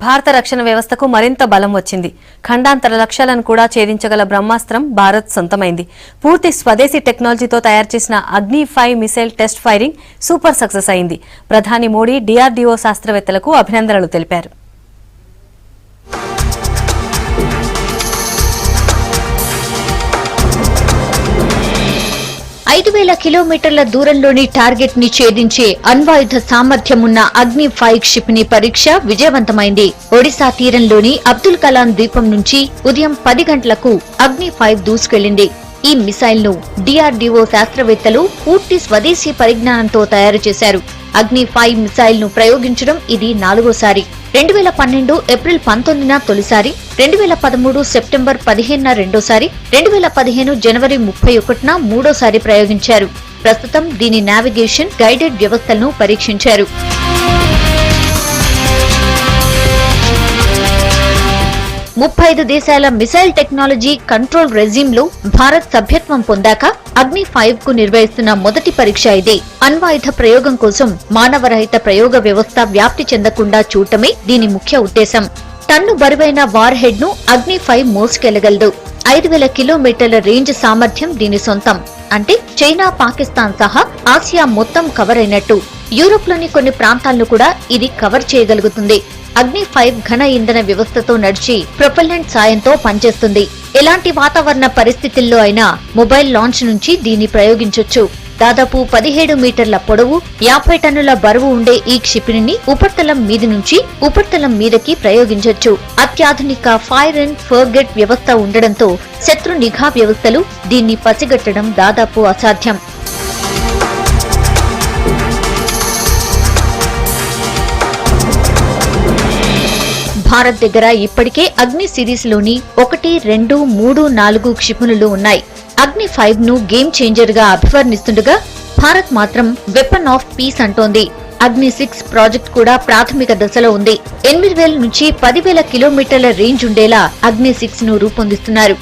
భారత రక్షణ వ్యవస్థకు మరింత బలం వచ్చింది. ఖండాంతర లక్ష్యాలను కూడా ఛేదించగల బ్రహ్మాస్త్రం భారత్ సొంతమైంది. పూర్తి స్వదేశీ టెక్నాలజీతో తయారు చేసిన Agni five missile test firing super success అయింది. ప్రధాని మోడీ DRDO శాస్త్రవేత్తలకు అభినందనలు తెలిపారు. 5000 కిలోమీటర్ల దూరంలోని టార్గెట్ ని ఛేదించే అణ్వాయుధ సామర్థ్యమున్న అగ్ని-5 క్షిపణి పరీక్ష విజయవంతమైంది. ఒడిశా తీరంలోని అబ్దుల్ కలాం ద్వీపం నుంచి ఉదయం 10 గంటలకు అగ్ని-5 దూసుకెళ్లింది. ఈ మిసైల్ ను DRDO శాస్త్రవేత్తలు పూర్తి స్వదేశీ పరిజ్ఞానంతో తయారు చేశారు. అగ్ని-5 మిసైల్ ను ప్రయోగించడం ఇది 4వసారి. 2012 ఏప్రిల్ 19న తొలిసారి, 2013 సెప్టెంబర్ 15న రెండోసారి, 2015 జనవరి 31న మూడోసారి ప్రయోగించారు. ప్రస్తుతం దీని నావిగేషన్, గైడెడ్ వ్యవస్థలను పరీక్షించారు. ముప్పై దేశాల మిసైల్ టెక్నాలజీ కంట్రోల్ రెజిమ్ లో భారత్ సభ్యత్వం పొందాక అగ్ని-5 కు నిర్వహిస్తున్న మొదటి పరీక్ష ఇదే. అణ్వాయుధ ప్రయోగం కోసం మానవరహిత ప్రయోగ వ్యవస్థ వ్యాప్తి చెందకుండా చూడటమే దీని ముఖ్య ఉద్దేశం. టన్ను బరువైన వార్ హెడ్ ను అగ్ని-5 మోసుకెళ్లగలదు. 5000 కిలోమీటర్ల రేంజ్ సామర్థ్యం దీని సొంతం. అంటే చైనా, పాకిస్తాన్ సహా ఆసియా మొత్తం కవర్ అయినట్టు. యూరోప్ లోని కొన్ని ప్రాంతాలను కూడా ఇది కవర్ చేయగలుగుతుంది. అగ్ని-5 ఘన ఇంధన వ్యవస్థతో నడిచి ప్రొపెల్లెంట్ సాయంతో పనిచేస్తుంది. ఎలాంటి వాతావరణ పరిస్థితుల్లో అయినా మొబైల్ లాంచ్ నుంచి దీన్ని ప్రయోగించొచ్చు. దాదాపు 17 మీటర్ల పొడవు, 50 టన్నుల బరువు ఉండే ఈ క్షిపణిని ఉపరితలం మీది నుంచి ఉపరితలం మీదకి ప్రయోగించొచ్చు. అత్యాధునిక ఫైర్ అండ్ ఫర్గెట్ వ్యవస్థ ఉండడంతో శత్రు నిఘా వ్యవస్థలు దీన్ని పసిగట్టడం దాదాపు అసాధ్యం. భారత్ దగ్గర ఇప్పటికే అగ్ని సిరీస్ లోని 1, 2, 3, 4 క్షిపణులు ఉన్నాయి. అగ్ని-5 ను గేమ్ చేంజర్ గా అభివర్ణిస్తుండగా భారత్ మాత్రం వెపన్ ఆఫ్ పీస్ అంటోంది. అగ్ని-6 ప్రాజెక్ట్ కూడా ప్రాథమిక దశలో ఉంది. 8000 నుంచి 10,000 కిలోమీటర్ల రేంజ్ ఉండేలా అగ్ని-6 ను రూపొందిస్తున్నారు.